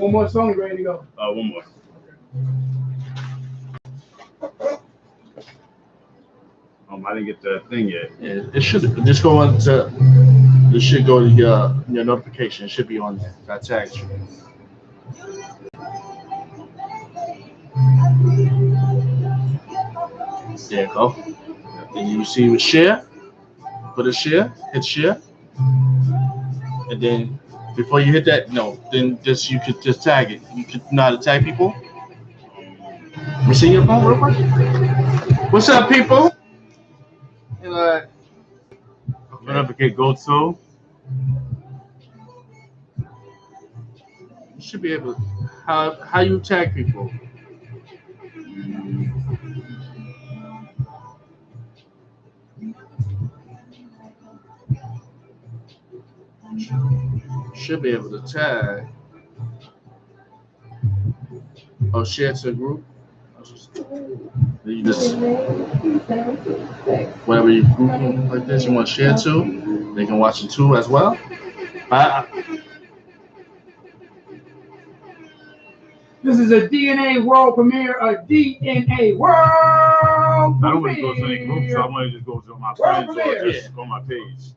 One more song, you ready to go? One more. I didn't get the thing yet. Yeah, it should just go on to. This should go to your notification. It should be on there. I tagged you. There you go. And you see with share. Put a share. Hit share. And then before you hit that, then just you could just tag it. You could know how to tag people. Let me see your phone real quick. What's up, people? Notificate go to. You should be able to. How you tag people? Should be able to tag. Oh, share to a group. You just whatever you group them like this, you want to share to, they can watch it too as well. This is a DNA world premiere. A DNA world premiere. I don't want to go to any group, so I want to just go to my friends or just go on my page.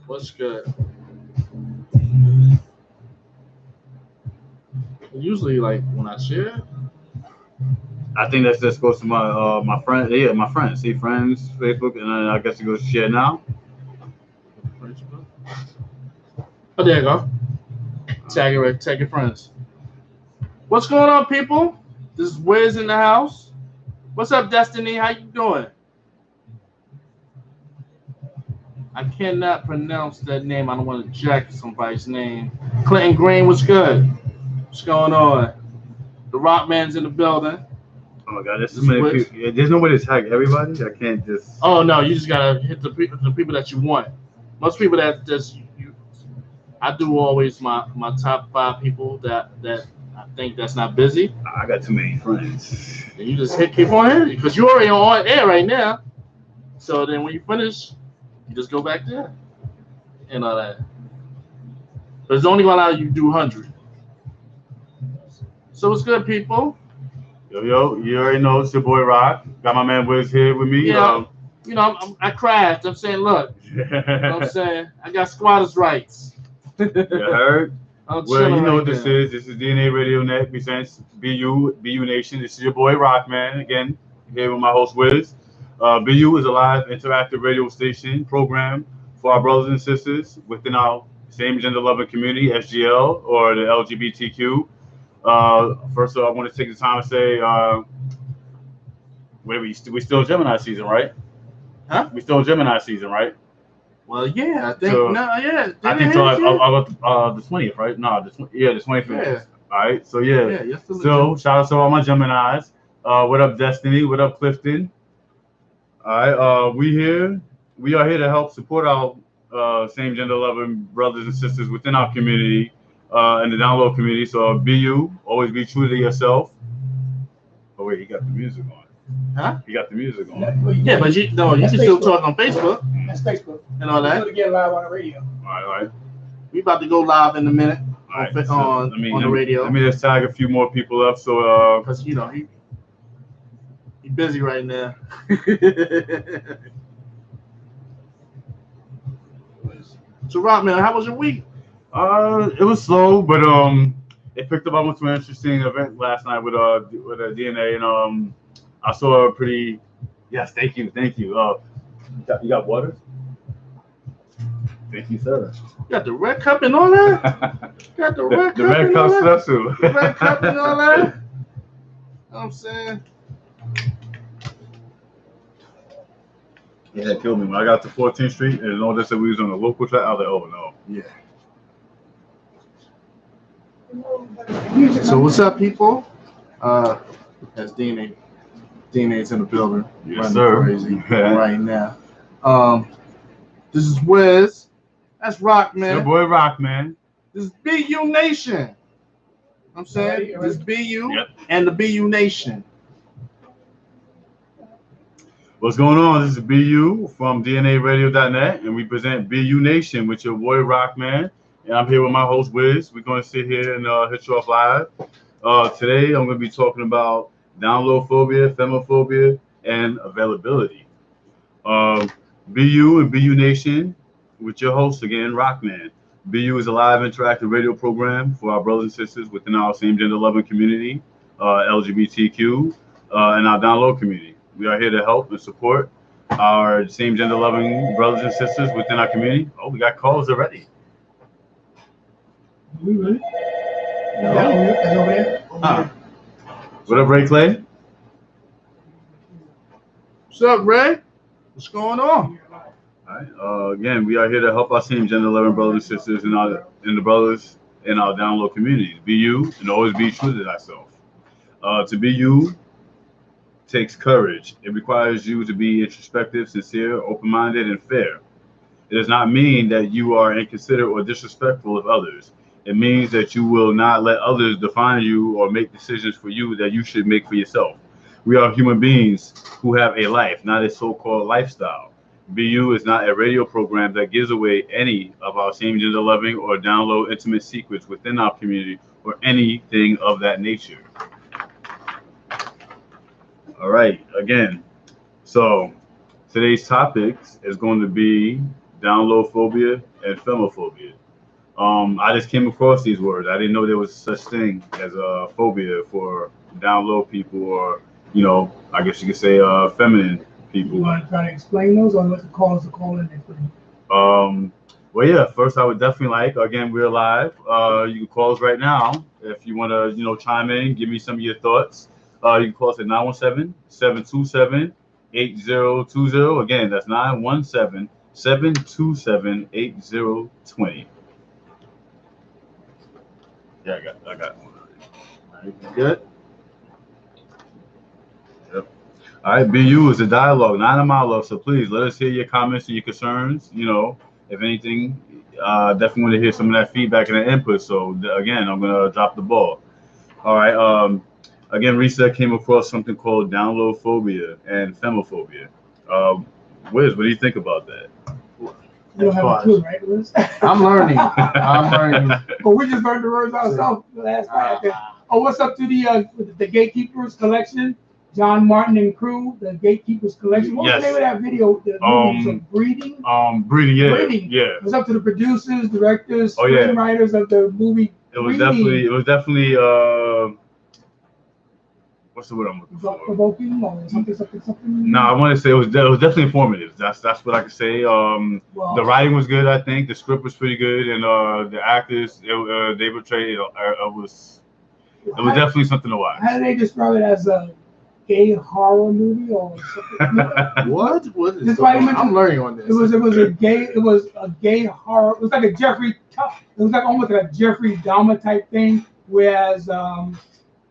What's good? Usually, like when I share, I think that just goes to my friend. Yeah, my friends. See friends, Facebook, and then I guess it goes to share now. Oh, there you go. Tag your friends. What's going on, people? This is Wiz in the house. What's up, Destiny? How you doing? I cannot pronounce that name. I don't want to jack somebody's name. Clinton Green, what's good? What's going on? The Rockman's in the building. Oh my God, there's so many people. Yeah, there's no way to tag everybody. I can't just. Oh no, you just gotta hit the people that you want. Most people that just I do always my top 5 people that I think that's not busy. I got too many friends. And you just keep on hitting because you're already on air right now. So then when you finish, you just go back there and all that. But it's only gonna allow you to do 100. So what's good, people? Yo, you already know it's your boy Rock. Got my man Wiz here with me. Yeah, I crashed. I'm saying, look, you know what I'm saying? I got squatters' rights. You heard? Well, you know what this is. This is DNAradio.net presents BU Nation. This is your boy Rockman again, here with my host Wiz. BU is a live interactive radio station program for our brothers and sisters within our same gender-loving community, SGL, or the LGBTQ. First of all, I want to take the time to say, we still Gemini season, right? Huh? We still Gemini season, right? Well, yeah, I think so, I think so. The 20th, right? No, the 25th. Yeah. All right. So yeah. So shout out to all my Geminis. What up, Destiny? What up, Clifton? All right. We are here to help support our same gender loving brothers and sisters within our community, in the download community. So be you. Always be true to yourself. Oh wait, he got the music on. Huh? You got the music on. Yeah, but you can still talk on Facebook. That's Facebook. And all that. Do it again live on the radio. All right. We about to go live in a minute On the radio. Let me just tag a few more people up. So because he busy right now. So Rockman, how was your week? It was slow, but it picked up. I went to an interesting event last night with a DNA, and I saw a pretty. Yes, thank you. You got water? Thank you, sir. You got the red cup and all that? You got the red cup. The red cup special. The red cup and all that? You know what I'm saying? Yeah, it killed me. When I got to 14th Street and all this, that we was on a local track, I was like, oh no. Yeah. So what's up, people? That's DNA. DNA's in the building. Yes, sir. Crazy right now. This is Wiz. That's Rockman. Your boy Rockman. This is BU Nation. I'm saying this is BU and the BU Nation. What's going on? This is BU from DNAradio.net, and we present BU Nation with your boy Rockman. And I'm here with my host Wiz. We're going to sit here and hit you off live. Today I'm going to be talking about download phobia, femophobia, and availability. Um, BU and BU Nation with your host again, Rockman. BU is a live interactive radio program for our brothers and sisters within our same gender loving community, LGBTQ, and our download community. We are here to help and support our same gender loving brothers and sisters within our community. Oh, we got calls already. We really? Yeah, that's over there. What up, Ray Clay? What's up, Ray? What's going on? All right. Again, we are here to help our same gender loving brothers and sisters and the brothers in our download communities. Be you and always be true to thyself. To be you takes courage. It requires you to be introspective, sincere, open-minded, and fair. It does not mean that you are inconsiderate or disrespectful of others. It means that you will not let others define you or make decisions for you that you should make for yourself. We are human beings who have a life, not a so-called lifestyle. BU is not a radio program that gives away any of our same gender loving or download intimate secrets within our community or anything of that nature. All right, again, so today's topic is going to be download phobia and femophobia. I just came across these words. I didn't know there was such thing as a phobia for download people, or I guess you could say feminine people. You want to try to explain those, or let the callers call in there? Well, yeah. First, I would definitely again, we're live. You can call us right now if you want to, chime in, give me some of your thoughts. You can call us at 917-727-8020. Again, that's 917-727-8020. Yeah, I got one already. Good. Yep. All right, BU is a dialogue, not a monologue. So please let us hear your comments and your concerns. If anything, definitely want to hear some of that feedback and that input. So again, I'm gonna drop the ball. All right. Again, Risa came across something called download phobia and femophobia. Wiz, what do you think about that? You don't have a clue, right, Liz? I'm learning. Well, we just learned the words ourselves last night. Oh, what's up to the Gatekeepers collection? John Martin and crew, the Gatekeepers collection. What was the name of that video? The movie Breeding? Breeding, yeah. Breeding. Yeah. It was up to the producers, directors, screenwriters of the movie. It was definitely what's the word I'm looking for? Provoking or something. No, I want to say it was definitely informative. That's what I could say. The writing was good, I think. The script was pretty good, and the actors they portrayed it was definitely something to watch. How do they describe it, as a gay horror movie or something? What is this? I'm learning on this. It was a gay horror. It was like almost like a Jeffrey Dahmer type thing. Whereas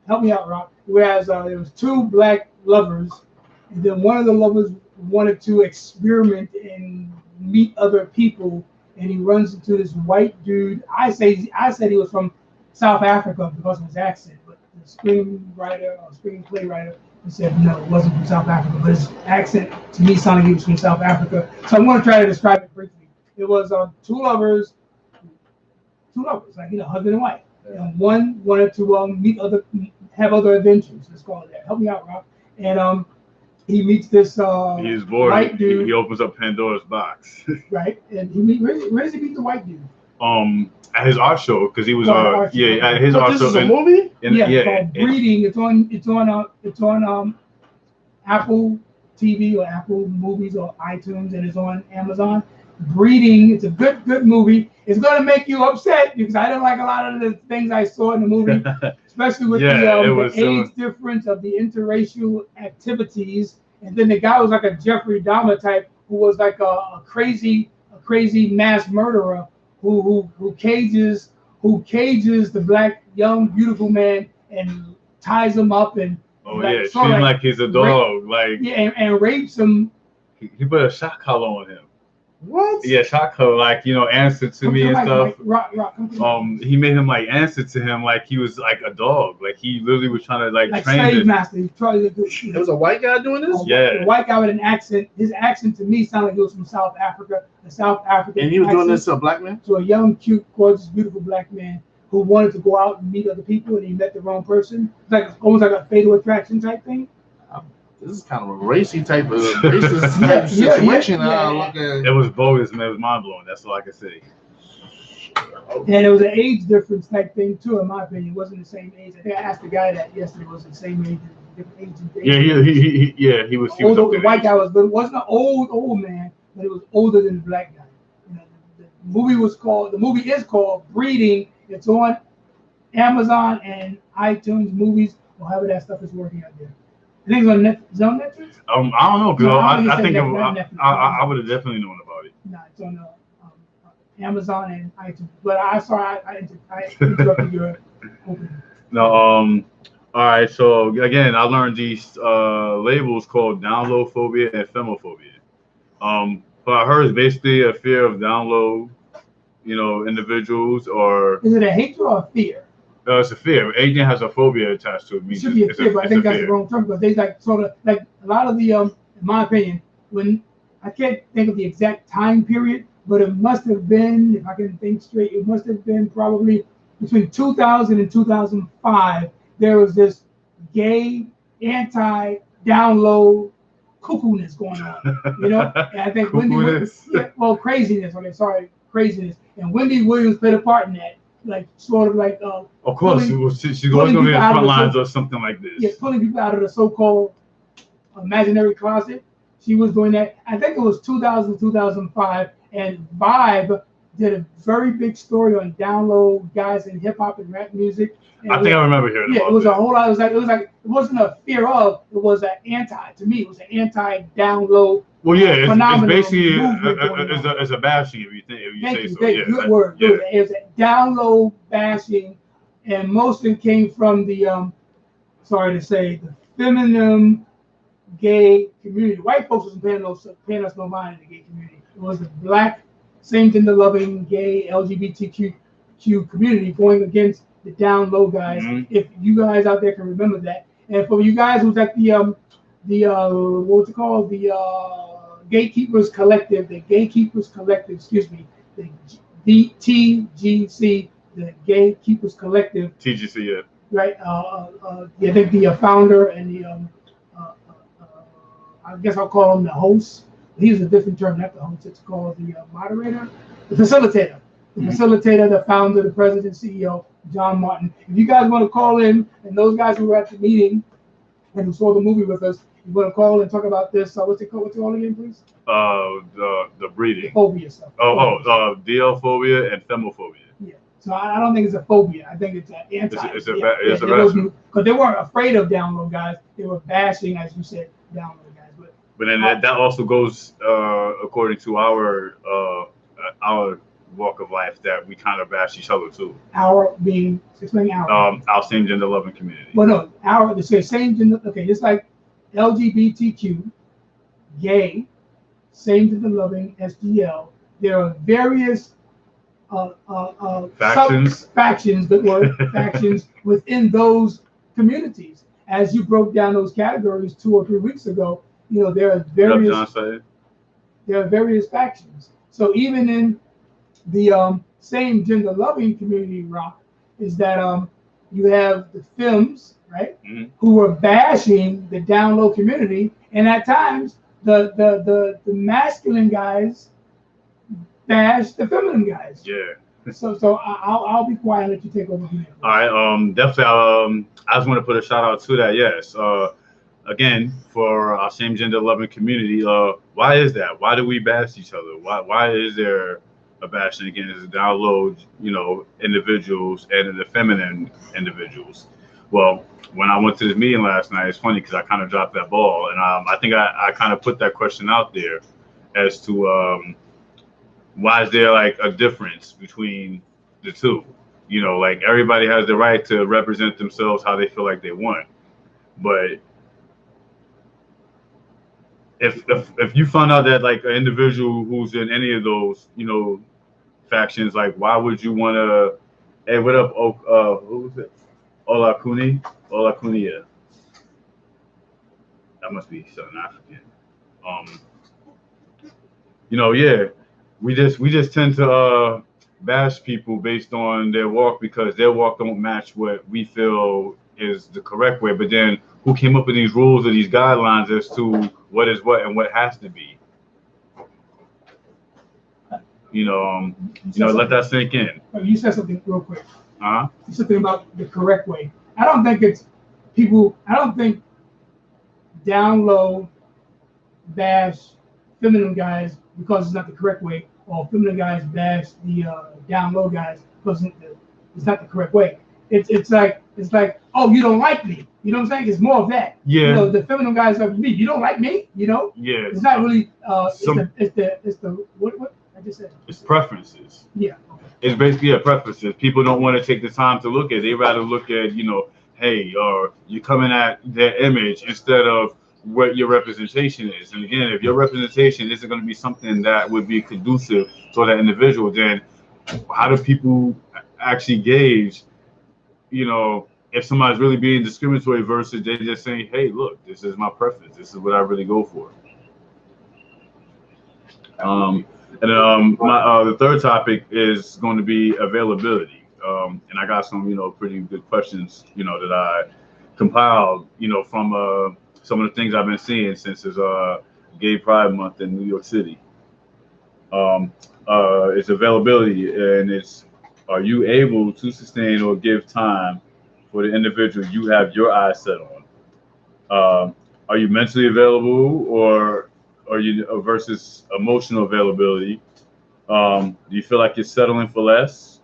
help me out, Rob. Whereas there was two black lovers, and then one of the lovers wanted to experiment and meet other people, and he runs into this white dude. I said he was from South Africa because of his accent, but the screenplay writer said no, it wasn't from South Africa, but his accent to me sounded like he was from South Africa. So I'm going to try to describe it briefly. It was two lovers, like husband and wife. And one wanted to have other adventures. Let's call it that. Help me out, Rob. And he meets this he's bored. White dude. He opens up Pandora's box. Right, and where does he meet the white dude? At his art show, because he was at his art show. This is a movie? It's called Breeding. It's on Apple TV or Apple Movies or iTunes, and it's on Amazon. Breeding. It's a good movie. It's going to make you upset because I didn't like a lot of the things I saw in the movie, especially with the age difference of the interracial activities. And then the guy was like a Jeffrey Dahmer type, who was like a crazy mass murderer who cages the black young beautiful man and ties him up and treats him like he's a dog, and rapes him. He put a shock collar on him. What? Yeah, shot caller, like, answer to Come me to the and mic, stuff. Mike. Rock, come to the mic. He made him like answer to him like he was like a dog. Like he literally was trying to like train slave him. master. He tried to do. It was a white guy doing this? Yeah. A white guy with an accent. His accent to me sounded like he was from South Africa. A South African. And he was doing accent this to a black man? to a young, cute, gorgeous, beautiful black man who wanted to go out and meet other people, and he met the wrong person. It's like almost like a fatal attraction type thing. This is kind of a racy type of racist type situation. It was bogus, man. It was mind blowing. That's all I can say. And it was an age difference type thing too, in my opinion. It wasn't the same age. I think I asked the guy that yesterday. Was the same age, different age and things. Yeah, he was. Older, the white guy was, but it wasn't an old man, but it was older than the black guy. The movie is called Breeding. It's on Amazon and iTunes movies, or however that stuff is working out there. I think it's on Netflix. Is it on Netflix? I don't know, girl. I think Netflix. I would have definitely known about it. No, it's on Amazon and iTunes. But I interrupted your opening. No, all right. So again, I learned these labels called download phobia and femophobia. But I heard it's basically a fear of download, individuals, or is it a hatred or a fear? It's a fear. Anything has a phobia attached to it. It should be a fear, but I think that's the wrong term because they like sort of like a lot of the in my opinion, when I can't think of the exact time period, but it must have been, if I can think straight, it must have been probably between 2000 and 2005. There was this gay anti-download cuckoo-ness going on, And I think craziness. Okay, sorry, craziness. And Wendy Williams played a part in that. Like sort of like of course she's going to be in the front lines or something like this. Yeah, pulling people out of the so-called imaginary closet. She was doing that. I think it was 2000, 2005, and Vibe did a very big story on download guys in hip hop and rap music. And I think I remember hearing about it. It was a whole lot. It wasn't a fear of. It was an anti. To me, it was an anti-download. Well, yeah, it's basically it's a bashing if you say so. Yeah, good word. Yeah. It was a download bashing, and most of it came from the sorry to say, the feminine gay community. White folks wasn't paying us no mind in the gay community. It was the black, same gender loving, gay LGBTQ community going against the down low guys. Mm-hmm. If you guys out there can remember that, and for you guys who's at the what's it called, the Gatekeepers Collective, excuse me, the TGC, the Gatekeepers Collective. TGC, yeah. Right. I think the founder and the I guess I'll call him the host. He uses a different term, not the host. It's called the moderator, the facilitator. The facilitator, the founder, the president, CEO, John Martin. If you guys want to call in, and those guys who were at the meeting and who saw the movie with us, you want to call and talk about this. What's it called again, please? The breeding. The phobia stuff. DL phobia and femophobia. Yeah. So I don't think it's a phobia. I think it's an anti. It's a bashing. Because they weren't afraid of download guys. They were bashing, as you said, download guys. But then that also goes according to our walk of life, that we kind of bash each other too. Our being explaining our same gender loving community. Well, no, the same gender. Okay, it's like LGBTQ, gay, same gender loving, SGL. There are various factions, good word, factions within those communities. As you broke down those categories 2 or 3 weeks ago, there are various factions. So even in the same gender loving community, Rock, is that you have the films, right, who were bashing the down low community, and at times the masculine guys bash the feminine guys. Yeah. So I'll be quiet and let you take over here. All right. Definitely. I just want to put a shout out to that. Yes. Again, for our same gender loving community, why is that? Why do we bash each other? Why is there a bashing against download, individuals and the feminine individuals? Well, when I went to this meeting last night, it's funny because I kind of dropped that ball, and I think I kind of put that question out there as to why is there like a difference between the two? Like everybody has the right to represent themselves how they feel like they want, but if you find out that like an individual who's in any of those, factions, like why would you want to? Hey, what up? Who was it? Olakunia. That must be Southern African. Yeah, we just tend to bash people based on their walk because their walk don't match what we feel is the correct way. But then who came up with these rules or these guidelines as to what is what and what has to be? Let that sink in. You said something real quick. Uh-huh. You said something about the correct way. I don't think it's people. I don't think down low bash feminine guys because it's not the correct way, or feminine guys bash the down low guys because it's not the correct way. It's like oh, you don't like me. You know what I'm saying? It's more of that. Yeah. The feminine guys are me. You don't like me. Yeah. It's not really. It's the what I just said. It's preferences. Yeah. Okay. It's basically preferences. People don't want to take the time to look at it. They rather look at hey, or you're coming at their image instead of what your representation is. And again, if your representation isn't going to be something that would be conducive to that individual, then how do people actually gauge, if somebody's really being discriminatory versus they're just saying, hey, look, this is my preference. This is what I really go for. The third topic is going to be availability. And I got some, pretty good questions, that I compiled, from some of the things I've been seeing since it's Gay Pride Month in New York City. It's availability, and it's are you able to sustain or give time for the individual you have your eyes set on? Are you mentally available, or are you versus emotional availability? Do you feel like you're settling for less?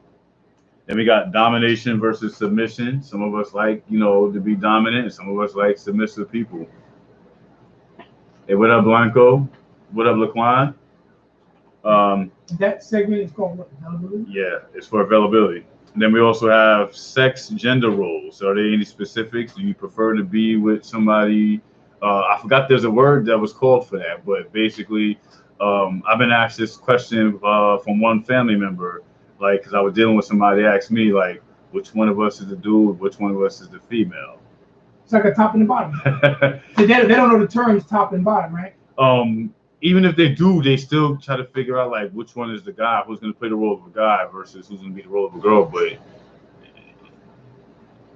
Then we got domination versus submission. Some of us like, to be dominant, and some of us like submissive people. Hey, what up, Blanco? What up, Laquan? That segment is called what? Availability? Yeah, it's for availability. And then we also have sex, gender roles. Are there any specifics? Do you prefer to be with somebody? I forgot there's a word that was called for that, but basically, I've been asked this question from one family member. Like, because I was dealing with somebody asked me, like, which one of us is the dude, which one of us is the female? It's like a top and the bottom. So they don't know the terms top and bottom, right? Even if they do, they still try to figure out, like, which one is the guy, who's going to play the role of a guy versus who's going to be the role of a girl. But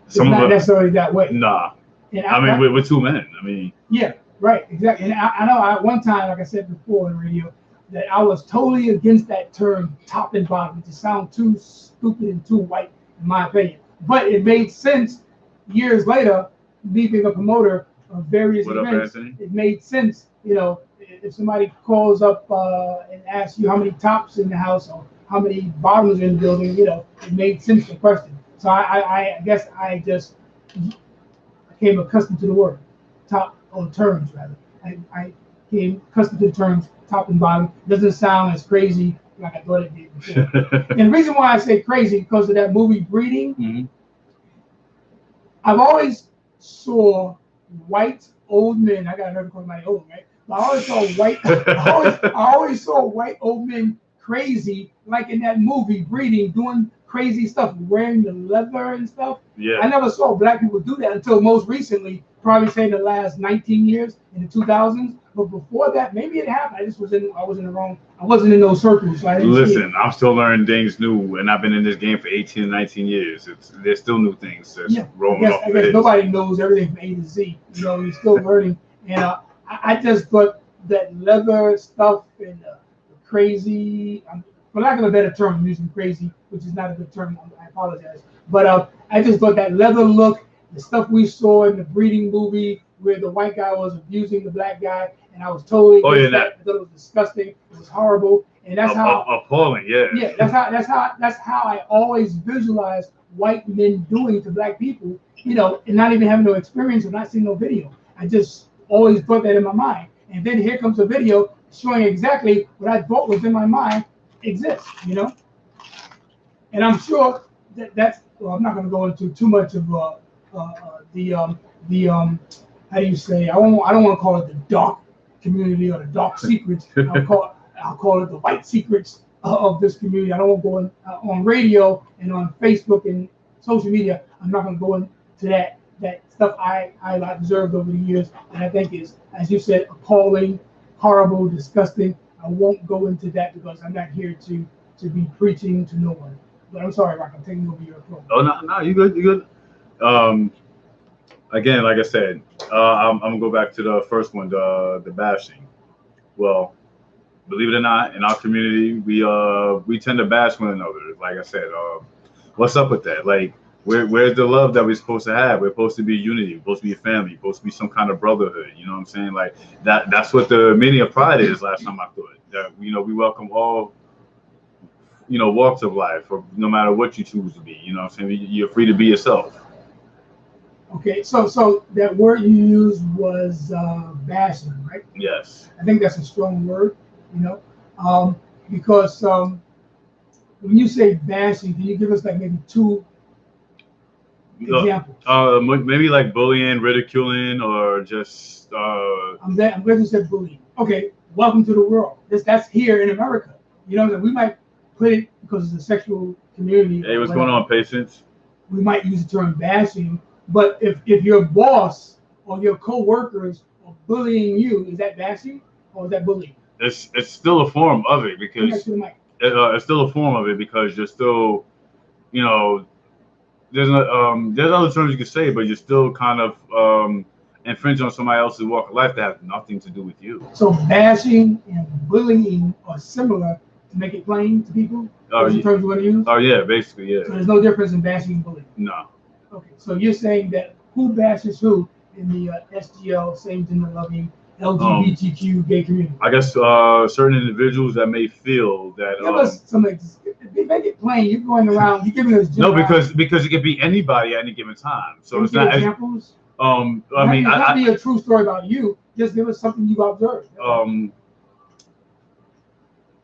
it's not necessarily that way. Nah. And we're two men. Yeah, right, exactly. And I know at one time, like I said before on the radio, that I was totally against that term top and bottom. It just sounds too stupid and too white, in my opinion. But it made sense years later, me being a promoter of various events. It made sense, if somebody calls up and asks you how many tops in the house or how many bottoms in the building, it made sense to question. So I guess I just became accustomed to the word top, or terms rather. I became accustomed to the terms top and bottom. It doesn't sound as crazy like I thought it did before. And the reason why I say crazy because of that movie Breeding. Mm-hmm. I've always saw white old men. I got a nerve to call my old, right? But I always saw white. I always saw white old men crazy, like in that movie Breeding, doing crazy stuff, wearing the leather and stuff. Yeah. I never saw black people do that until most recently, probably say the last 19 years in the 2000s. But before that, maybe it happened. I wasn't in those circles. So listen, I'm still learning things new, and I've been in this game for 18, 19 years. There's still new things that's rolling off. I guess nobody knows everything from A to Z. You're still learning. And I just thought that leather stuff and the crazy, for lack of a better term, I'm using crazy, which is not a good term. I apologize. But I just thought that leather look, the stuff we saw in the Breeding movie where the white guy was abusing the black guy, and I was totally against that. I thought it was disgusting. It was horrible, and that's how appalling. Yeah. Yeah, that's how I always visualize white men doing to black people. And not even having no experience or not seeing no video. I just always put that in my mind, and then here comes a video showing exactly what I thought was in my mind exists. And I'm sure that's. Well, I'm not going to go into too much of the how do you say? I don't want to call it the dark community or the dark secrets. I'll call it the white secrets of this community. I don't want to go on radio and on Facebook and social media. I'm not going to go into that stuff I've observed over the years, and I think is, as you said, appalling, horrible, disgusting. I won't go into that because I'm not here to be preaching to no one. But I'm sorry, Rock, I'm taking over your program. Oh no, you good. Again, like I said, I'm gonna go back to the first one, the bashing. Well, believe it or not, in our community, we tend to bash one another. Like I said, what's up with that? Like, where's the love that we're supposed to have? We're supposed to be unity. We're supposed to be a family. We're supposed to be some kind of brotherhood. You know what I'm saying? Like that's what the meaning of pride is. Last time I thought that we welcome all walks of life, or no matter what you choose to be. You know what I'm saying? You're free to be yourself. Okay, so that word you used was bashing, right? Yes. I think that's a strong word, because when you say bashing, can you give us like maybe two examples? Maybe like bullying, ridiculing, or just. I'm glad you said bullying. Okay, welcome to the world. That's here in America. We might put it because it's a sexual community. Hey, what's going on, patients? We might use the term bashing, but if your boss or your co-workers are bullying you, is that bashing or is that bullying? It's still a form of it because it's still a form of it because you're still, there's other terms you could say, but you're still kind of infringing on somebody else's walk of life that has nothing to do with you. So bashing and bullying are similar. To make it plain to people, those are terms you want to use? Oh yeah, basically, yeah. So there's no difference in bashing and bullying? No. Okay, so you're saying that who bashes who in the SGL, same gender loving, LGBTQ gay community? I guess certain individuals that may feel that. Give us some, make it plain. You're going around, you're giving us no, because it could be anybody at any given time. So can it's not examples. I mean, not be a true story about you. Just give us something you observed.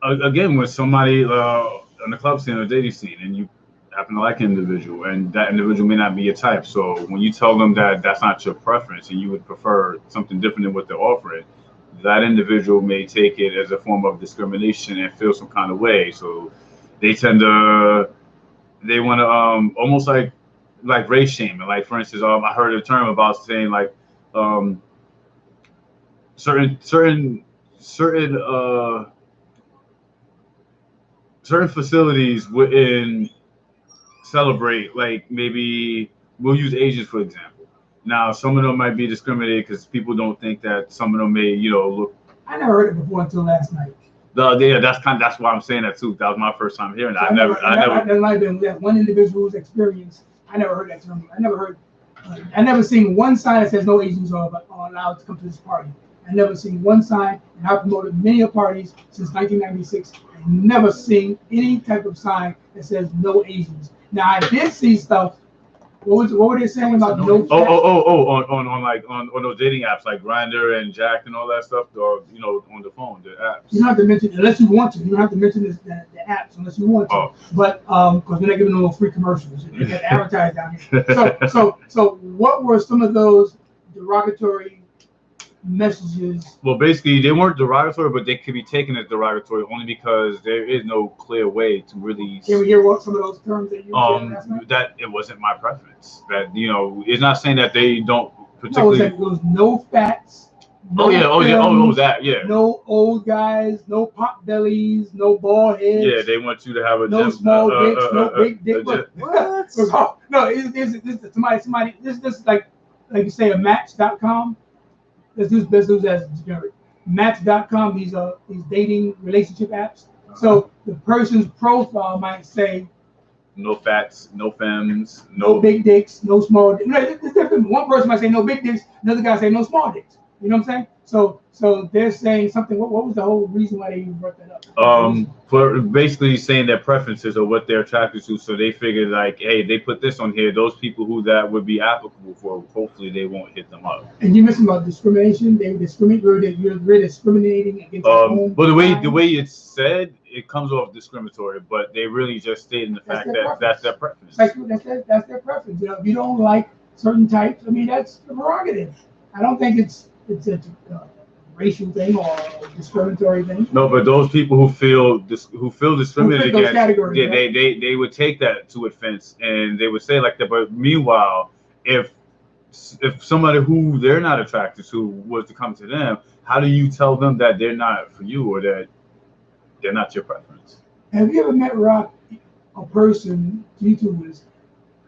Again, with somebody on the club scene or dating scene, and you happen to like an individual, and that individual may not be your type. So when you tell them that that's not your preference, and you would prefer something different than what they're offering, that individual may take it as a form of discrimination and feel some kind of way. So they want to almost like race shaming. Like for instance, I heard a term about saying like certain facilities wouldn't celebrate, like maybe we'll use Asians for example. Now some of them might be discriminated because people don't think that some of them may look. I never heard it before until last night. That's why I'm saying that too. That was my first time hearing that. That might have been that one individual's experience. I never heard that term. I never seen one sign that says no Asians are allowed to come to this party. I never seen one sign, and I promoted many parties since 1996. I've never seen any type of sign that says no Asians. Now I did see stuff. What were they saying about no? On those dating apps like Grindr and Jack and all that stuff, or on the phone, the apps. You don't have to mention unless you want to. You don't have to mention the apps unless you want to. Oh. But because we're not giving no free commercials. They got advertised down here. So what were some of those derogatory messages? Well, basically, they weren't derogatory, but they could be taken as derogatory only because there is no clear way to really. Can we hear what some of those terms that you said? That it wasn't my preference. That it's not saying that they don't particularly. No, it was no fats. No No old guys, no pot bellies, no bald heads. Yeah, they want you to have no small dicks, no big dick. What? No, it's somebody. This is like you say a Match.com. Let's use as generic. Match.com. These dating relationship apps. So the person's profile might say no fats, no femmes, no big dicks, no small dicks. It's different. One person might say no big dicks, another guy say no small dicks. You know what I'm saying? So they're saying something. What was the whole reason why they even brought that up? For basically saying their preferences or what they're attracted to. So they figured like, hey, they put this on here. Those people who that would be applicable for, hopefully they won't hit them up. And you mentioned about discrimination. They discriminate. You're discriminating against. But the way it's said, it comes off discriminatory. But they really just stating the fact that that's their preference. That's their preference. If you don't like certain types, I mean that's the prerogative. I don't think it's racial thing or a discriminatory thing. No, but those people who feel discriminated against, right? they would take that to offense and they would say like that. But meanwhile, if somebody who they're not attracted to was to come to them, how do you tell them that they're not for you or that they're not your preference? Have you ever met Rock, a person, YouTubers,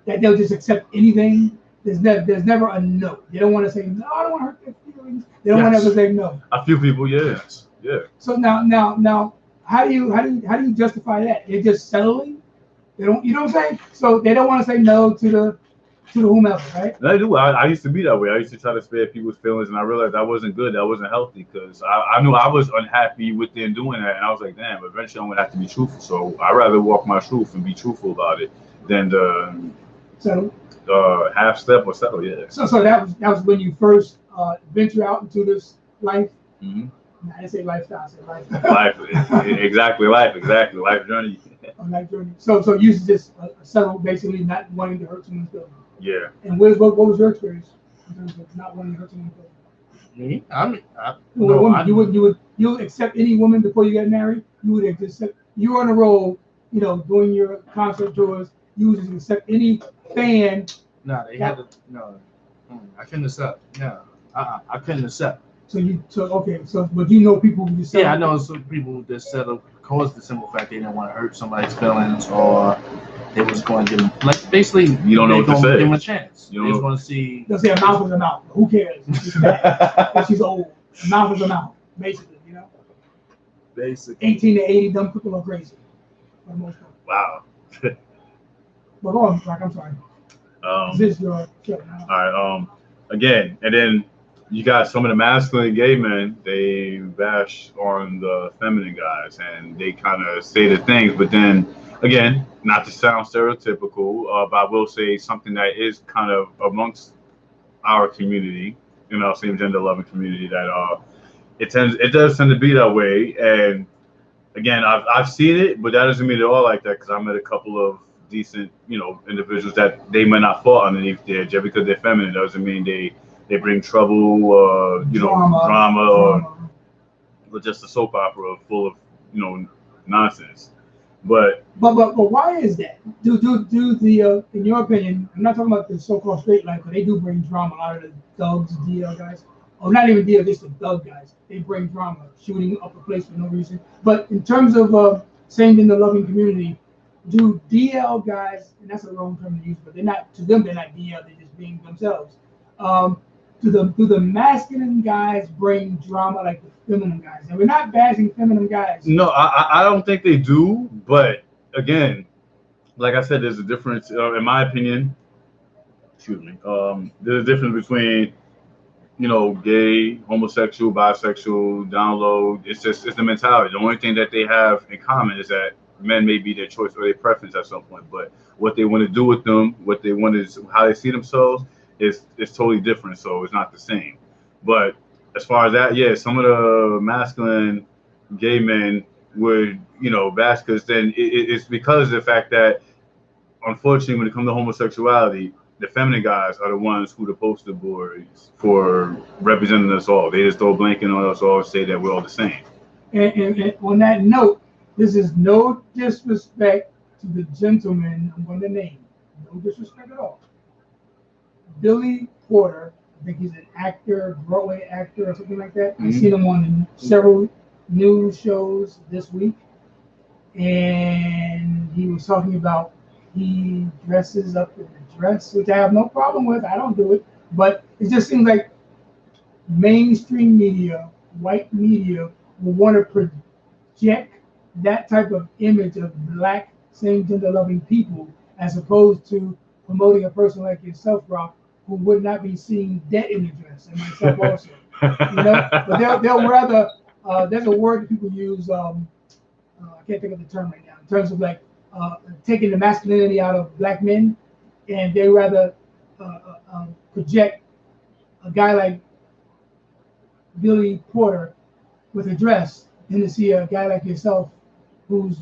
that they'll just accept anything? There's never a no. They don't want to say no. I don't want to hurt their feelings. They don't want to ever say no. A few people, yes, yeah. So now, how do you justify that? They're just settling. They don't, you know what I'm saying? So they don't want to say no to the whomever, right? And I do. I used to be that way. I used to try to spare people's feelings, and I realized that wasn't good. That wasn't healthy because I knew I was unhappy with them doing that, and I was like, damn. Eventually, I'm gonna have to be truthful. So I'd rather walk my truth and be truthful about it than settle. Half step or settle. Yeah. So that was when you first venture out into this life. Mm-hmm. I didn't say lifestyle. I said life. Exactly. Life journey. Life journey. So you just settle, basically not wanting to hurt someone's feelings. Yeah. And what was your experience in terms of not wanting to hurt someone's feelings? Me? You would accept any woman before you get married? You would accept, you were on a roll, doing your concert tours, you would just accept any fan. No, they had to, no. I couldn't accept. No. I couldn't accept. But you know people who just settle. Yeah, I know some people that settle because the simple fact they didn't want to hurt somebody's feelings or they was going to give them, like, basically, you don't know what to say. Give them a chance. You just want to see. They'll say a mouth is a mouth. Who cares? She's fat. She's old. A mouth is a mouth, basically, Basically. 18 to 80, dumb people are crazy. For the most part. Wow. But go on, Frank, I'm sorry. This is your show now. All right. Again, and then you got some of the masculine gay men, they bash on the feminine guys and they kind of say the things, but then again, not to sound stereotypical, but I will say something that is kind of amongst our community, same gender loving community, that it does tend to be that way. And again, I've seen it, but that doesn't mean they're all like that, because I met a couple of decent, individuals that they might not fall underneath their just because they're feminine doesn't mean they bring trouble, drama or just a soap opera full of, nonsense. But why is that? Do the in your opinion? I'm not talking about the so-called straight life, but they do bring drama. A lot of the thugs, DL guys, or not even DL, just the thug guys. They bring drama, shooting up a place for no reason. But in terms of same in the loving community, do DL guys, and that's the wrong term to use, but they're not, to them they're not DL, they're just being themselves. Do the masculine guys bring drama like the feminine guys? And we're not bashing feminine guys. No, I don't think they do. But again, like I said, there's a difference, in my opinion. Excuse me. There's a difference between, gay, homosexual, bisexual, down low. It's the mentality. The only thing that they have in common is that men may be their choice or their preference at some point. But what they want to do with them, what they want is how they see themselves. It's totally different, so it's not the same. But as far as that, yeah, some of the masculine gay men would, bash, because then it's because of the fact that, unfortunately, when it comes to homosexuality, the feminine guys are the ones who the poster boys for representing us all. They just throw blanket on us all and say that we're all the same. And on that note, this is no disrespect to the gentleman I'm going to name. No disrespect at all. Billy Porter, I think he's an actor, Broadway actor or something like that. I've seen him on several news shows this week. And he was talking about he dresses up in a dress, which I have no problem with. I don't do it. But it just seems like mainstream media, white media, will want to project that type of image of black, same gender loving people, as opposed to promoting a person like yourself, Rock, who would not be seen dead in the dress, and myself also. But they'll rather, there's a word that people use, I can't think of the term right now, in terms of like taking the masculinity out of black men, and they rather project a guy like Billy Porter with a dress than to see a guy like yourself who's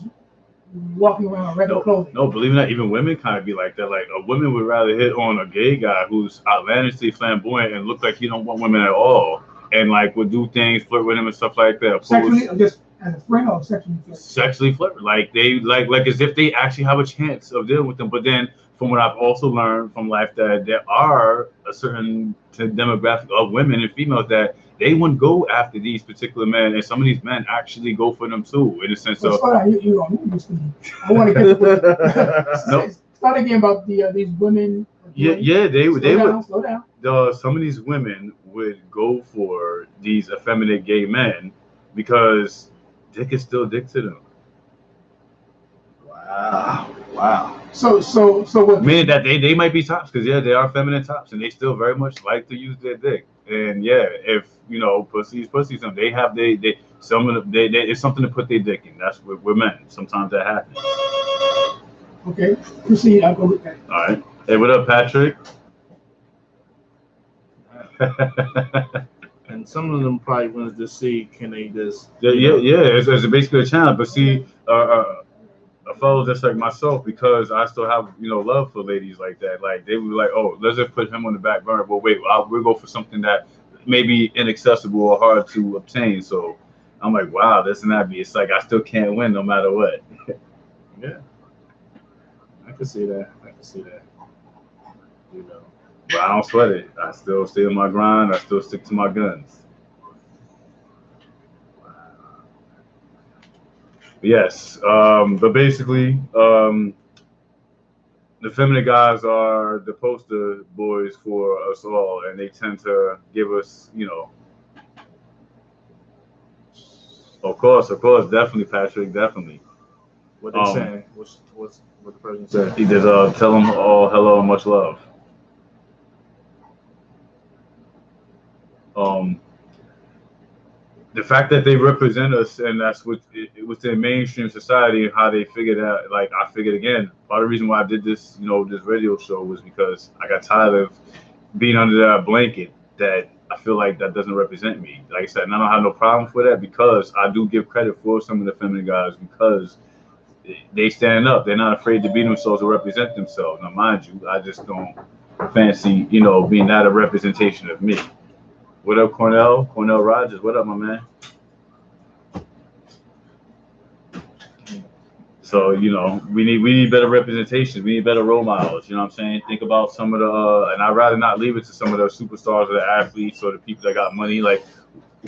walking around regular clothing. No, believe it or not, even women kind of be like that. Like a woman would rather hit on a gay guy who's outlandishly flamboyant and look like he don't want women at all and like would do things, flirt with him and stuff like that. Sexually, or just as a friend, or sexually flirt? Sexually flirt, like they like as if they actually have a chance of dealing with them. But then, from what I've also learned from life, that there are a certain demographic of women and females that they wouldn't go after these particular men, and some of these men actually go for them too, in the sense of. I want to get to start again about these women. Yeah, they would. Slow down. Some of these women would go for these effeminate gay men because dick is still dick to them. Wow. So what? Meaning that they might be tops because they are feminine tops and they still very much like to use their dick. And if pussy is pussy, they have some of them it's something to put their dick in. That's what we're men. Sometimes that happens. Okay, proceed. I'll go with that. All right. Hey, what up, Patrick? And some of them probably wanted to see can they just it's basically a challenge. But see, a fellow just like myself, because I still have love for ladies like that. Like they would be like, oh, let's just put him on the back burner. But wait, we'll go for something that may be inaccessible or hard to obtain. So I'm like, wow, this and that. It's like I still can't win no matter what. Yeah, I can see that. But I don't sweat it. I still stay on my grind. I still stick to my guns. Yes, but basically, the feminine guys are the poster boys for us all, and they tend to give us, Of course, definitely, Patrick, definitely. What they saying? What the person said? He did tell them all hello and much love. The fact that they represent us, and that's within mainstream society and how they figured out. Like I figured again, part of the reason why I did this, this radio show was because I got tired of being under that blanket that I feel like that doesn't represent me. Like I said, and I don't have no problem with that because I do give credit for some of the feminine guys because they stand up. They're not afraid to be themselves or represent themselves. Now, mind you, I just don't fancy, being that a representation of me. What up, Cornell? Cornell Rogers, what up, my man? So, we need better representation. We need better role models. You know what I'm saying? Think about some of the, and I'd rather not leave it to some of the superstars or the athletes or the people that got money. Like,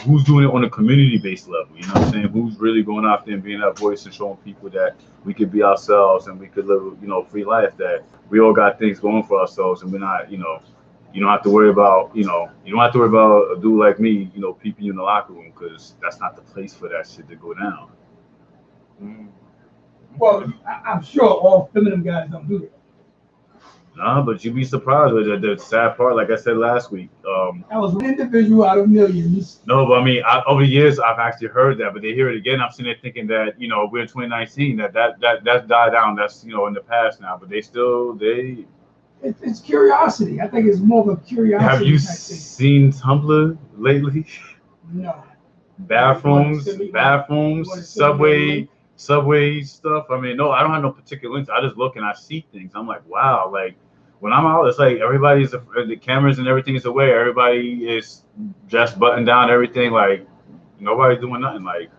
who's doing it on a community-based level? You know what I'm saying? Who's really going out there and being that voice and showing people that we could be ourselves and we could live, free life, that we all got things going for ourselves and we're not, you don't have to worry about, you don't have to worry about a dude like me, peeping you in the locker room because that's not the place for that shit to go down. Well, I'm sure all feminine guys don't do that. Nah, but you'd be surprised with the sad part, like I said last week. I was one individual out of millions. No, but I mean, over the years, I've actually heard that, but they hear it again. I'm sitting there thinking that, we're in 2019, that's died down. That's, in the past now, but it's curiosity. I think it's more of a curiosity. Have you seen Tumblr lately? No. Bathrooms, subway stuff. I mean, no, I don't have no particular links. I just look and I see things. I'm like, wow. Like when I'm out, it's like the cameras and everything is away. Everybody is just buttoned down, everything. Like nobody's doing nothing. Like,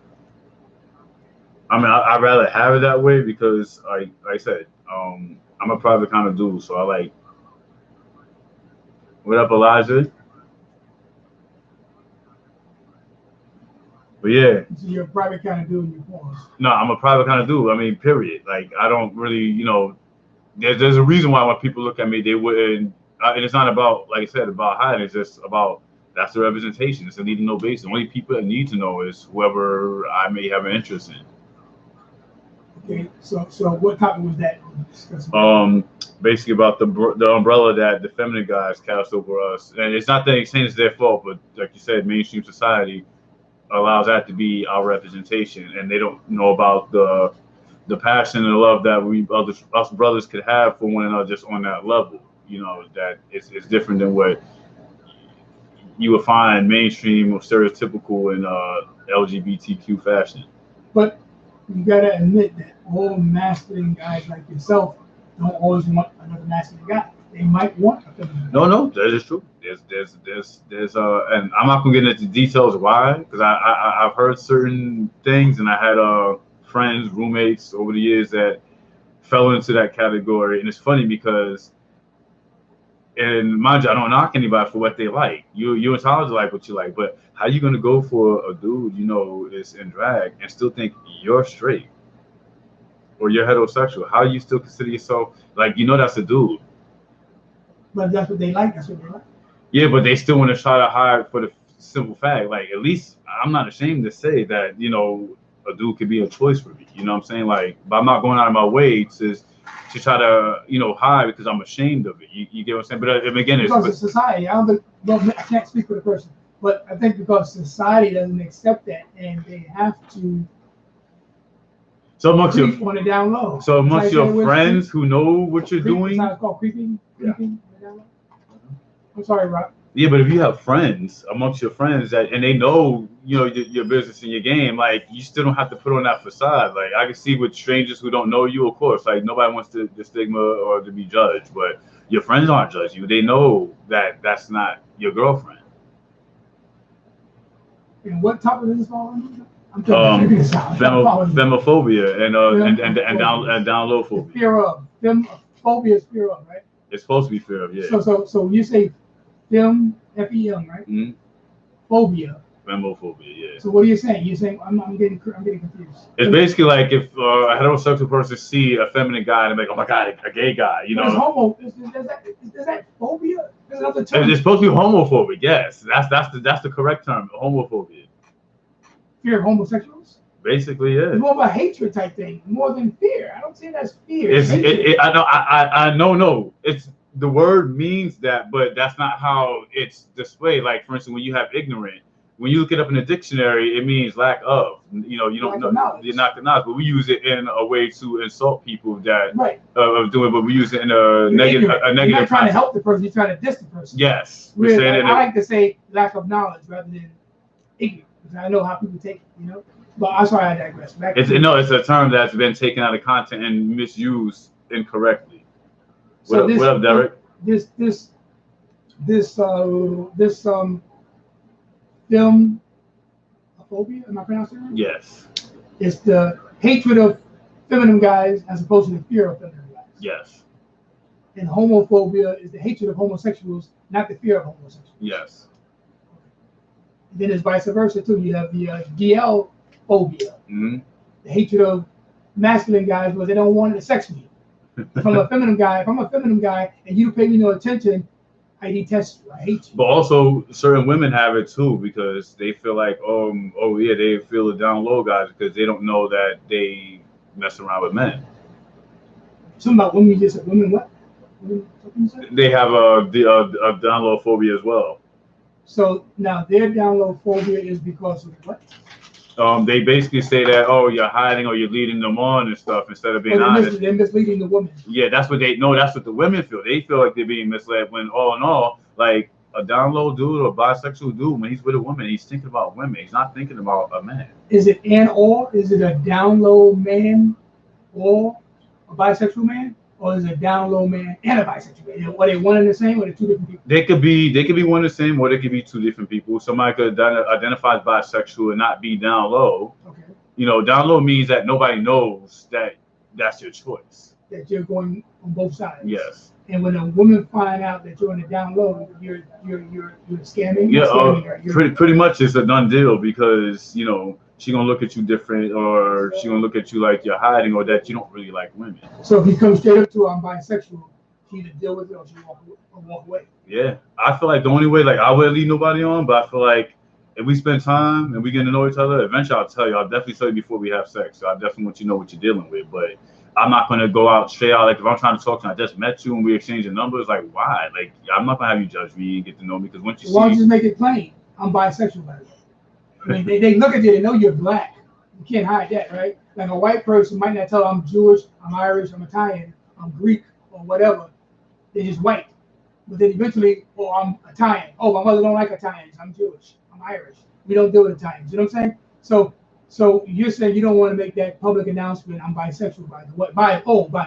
I mean, I'd rather have it that way because, like I said, I'm a private kind of dude. So I like. What up, Elijah? But yeah. So you're a private kind of dude in your forms. No, I'm a private kind of dude. I mean, period. Like, I don't really, there's a reason why when people look at me, they wouldn't, and it's not about, like I said, about hiding. It's just about, that's the representation. It's a need to know basis. The only people that need to know is whoever I may have an interest in. Okay, so what topic was that? Basically about the umbrella that the feminine guys cast over us. And it's not that it's saying it's their fault, but like you said, mainstream society allows that to be our representation, and they don't know about the passion and the love that us brothers could have for one another just on that level. That it's different than what you would find mainstream or stereotypical in LGBTQ fashion. But you gotta admit that all masculine guys like yourself don't always want another masculine guy. they might want. No, that is true. There's and I'm not gonna get into details why, because I've heard certain things, and I had friends, roommates over the years that fell into that category, and it's funny because, and mind you, I don't knock anybody for what they like. You entitled to like what you like, but how you gonna go for a dude is in drag and still think you're straight or you're heterosexual? How do you still consider yourself like that's a dude? But that's what they like. That's what they like. Yeah, but they still want to try to hide for the simple fact, like at least I'm not ashamed to say that a dude could be a choice for me. You know what I'm saying? Like, but I'm not going out of my way to try to hide because I'm ashamed of it. You get what I'm saying? But again, because it's society. I don't think. Well, I can't speak for the person, but I think because society doesn't accept that, and they have to. So amongst your on the down low. So amongst your friends who know what you're doing. It's called creeping. Creeping. Yeah. I'm sorry, Rob. Yeah, but if you have friends amongst your friends and they know your business and your game, like you still don't have to put on that facade. Like I can see with strangers who don't know you, of course, like nobody wants the stigma or to be judged, but your friends aren't judging you. They know that that's not your girlfriend. And what topic is this fall under? Femophobia and down low phobia. Fear of. Phobia is fear of, right? It's supposed to be fear of, yeah. So you say FEM, F-E-M, right? Mm-hmm. Phobia. Femophobia, yeah. So what are you saying? You're saying I'm getting confused. It's basically like if a heterosexual person see a feminine guy and they're like, oh my god, a gay guy, Is that phobia? There's another term. It's supposed to be homophobic, yes. That's the correct term, homophobia. Fear of homosexuals? Basically, yeah. It's more of a hatred type thing, more than fear. I don't see that as fear. I know. No. It's the word means that, but that's not how it's displayed. Like for instance, when you have ignorant, when you look it up in the dictionary, it means lack of. You don't know. You're not the knowledge, but we use it in a way to insult people that of doing. But we use it in a negative. You're not trying to help the person. You're trying to diss the person. Yes. I like to say lack of knowledge rather than ignorant, because I know how people take it. But I'm sorry, I digress. It's a term that's been taken out of content and misused incorrectly. What up, Derek? This film phobia, am I pronouncing it right? Yes. It's the hatred of feminine guys as opposed to the fear of feminine guys. Yes. And homophobia is the hatred of homosexuals, not the fear of homosexuals. Yes. And then it's vice versa too. You have the DL phobia, mm-hmm. The hatred of masculine guys because they don't want to sex me. If I'm a feminine guy and you pay me no attention, I detest you. I hate you. But also, certain women have it too because they feel like, they feel the down low guys because they don't know that they mess around with men. Something about women, you just said women what? They have a down low phobia as well. So now their down low phobia is because of what? They basically say that, you're hiding or you're leading them on and stuff instead of being honest. They're misleading the woman. Yeah, that's what that's what the women feel. They feel like they're being misled when all in all, like a down low dude or bisexual dude, when he's with a woman, he's thinking about women. He's not thinking about a man. Is it or? Is it a down low man or a bisexual man? Or is it a down low man and a bisexual man? Are they one and the same or are they two different people? They could be one and the same, or they could be two different people. Somebody could identify as bisexual and not be down low. Okay. Down low means that nobody knows that that's your choice. That you're going on both sides. Yes. And when a woman find out that you're on the down low, you're scamming. Yeah. Pretty much it's a done deal because she gonna look at you different, or she gonna look at you like you're hiding, or that you don't really like women. So if he comes straight up to I'm bisexual, she either deal with it or she walk away. Yeah, I feel like the only way, like I wouldn't lead nobody on, but I feel like if we spend time and we get to know each other, eventually I'll definitely tell you before we have sex. So I definitely want you to know what you're dealing with, but I'm not gonna go out straight out. Like if I'm trying to talk to you, I just met you and we exchanging numbers. Like why? Like I'm not gonna have you judge me and get to know me because once you why don't you just make it plain? I'm bisexual, by the way. I mean, they look at you, they know you're black. You can't hide that, right? Like a white person might not tell I'm Jewish, I'm Irish, I'm Italian, I'm Greek, or whatever. They're just white. But then eventually, I'm Italian. Oh, my mother don't like Italians. I'm Jewish. I'm Irish. We don't deal with Italians. You know what I'm saying? So you're saying you don't want to make that public announcement. I'm bisexual, by the way. By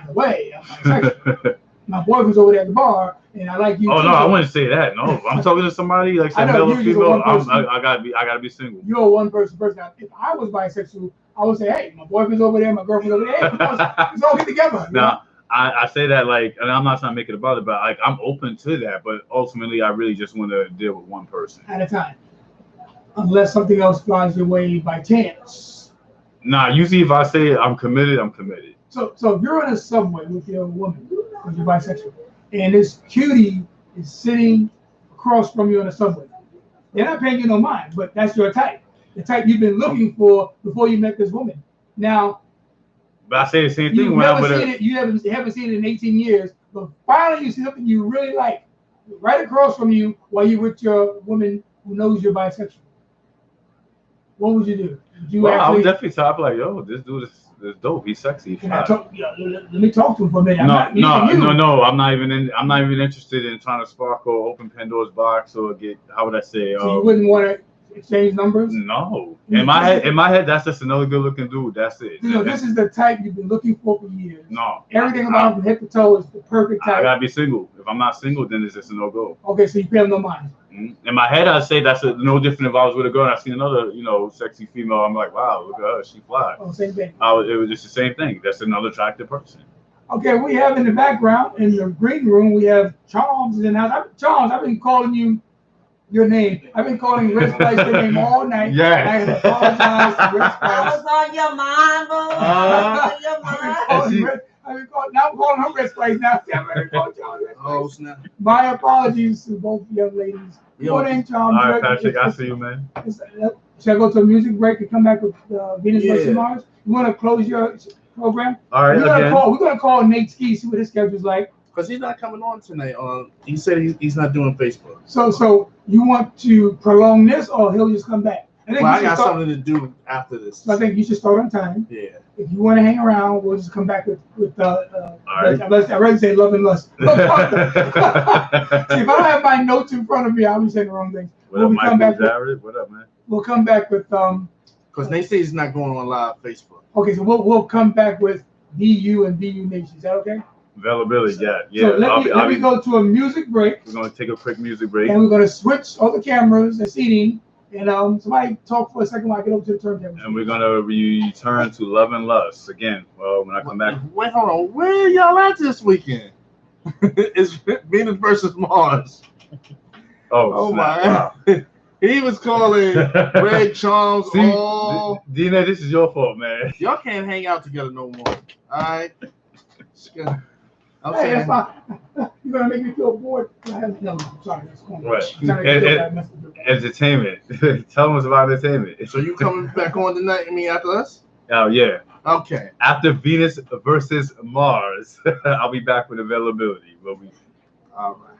the way, I'm bisexual. my boyfriend's over there at the bar, and I like you. Oh too, no, so I wouldn't say that. No, I'm talking to somebody like say I know, male or you're just a female. one-person. I gotta be single. You're a one-person person. Now, if I was bisexual, I would say, hey, my boyfriend's over there, my girlfriend's over there. Hey, let's all get together. Now, I say that like, and I'm not trying to make it about it, but like I'm open to that. But ultimately, I really just want to deal with one person at a time, unless something else flies your way by chance. Nah, usually if I say I'm committed, I'm committed. So if you're in a subway with your woman, because you're bisexual, and this cutie is sitting across from you in a subway, they're not paying you no mind, but that's your type. The type you've been looking for before you met this woman. Now, but I say the same thing when I'm with her. You haven't seen it in 18 years, but finally you see something you really like right across from you while you're with your woman who knows you're bisexual. What would you do? I would definitely talk like, yo, this dude is dope. He's sexy. Let me talk to him for a minute. No. I'm not even interested in trying to spark or open Pandora's box or get. How would I say? So you wouldn't want to exchange numbers? No. In my head, that's just another good-looking dude. That's it. This is the type you've been looking for years. No. Everything about him from head to toe is the perfect type. I gotta be single. If I'm not single, then it's just a no-go. Okay, so you pay him no mind. In my head, I'd say that's no different if I was with a girl and I see another, sexy female. I'm like, wow, look at her, she fly. Oh, same thing. It was just the same thing. That's another attractive person. Okay, we have in the background, in the green room, we have Charles in the house. Charles, I've been calling you your name. I've been calling Red Spice your name all night. Yeah. I apologize to Red Spice. I was on your mind, boo. I was on your mind. Now I'm calling her Red Spice now. Oh, snap. My apologies to both young ladies. Good morning, Charles. All right, Patrick, I see you, man. Should I go to a music break and come back with Venus versus Mars? You want to close your program? All right, we're gonna call Nate Ski, see what his schedule's like. Because he's not coming on tonight. He said he's not doing Facebook. So you want to prolong this, or he'll just come back? I got something to do after this. So I think you should start on time. Yeah. If you want to hang around, we'll just come back with right. I'd rather say love and lust. See, if I don't have my notes in front of me, I'll be saying the wrong thing. What up, Michael? What up, man? We'll come back with because they say he's not going on live Facebook. Okay, so we'll come back with BU and BU Nation. Is that okay? Availability, yeah. So let me go to a music break. We're gonna take a quick music break, and we're gonna switch all the cameras and seating. And somebody talk for a second while I get over to the turntable. And we're gonna return to Love and Lust again. Well, when I come back. Wait, hold on. Where y'all at this weekend? It's Venus versus Mars. Oh my! Wow. He was calling Red Charles. Dina, this is your fault, man. Y'all can't hang out together no more. All right. Hey, that's fine. You're gonna make me feel bored. No, sorry, that's corny. Right. Entertainment. Tell us about entertainment. So you coming back on tonight? After us? Oh yeah. Okay. After Venus versus Mars, I'll be back with availability. All right.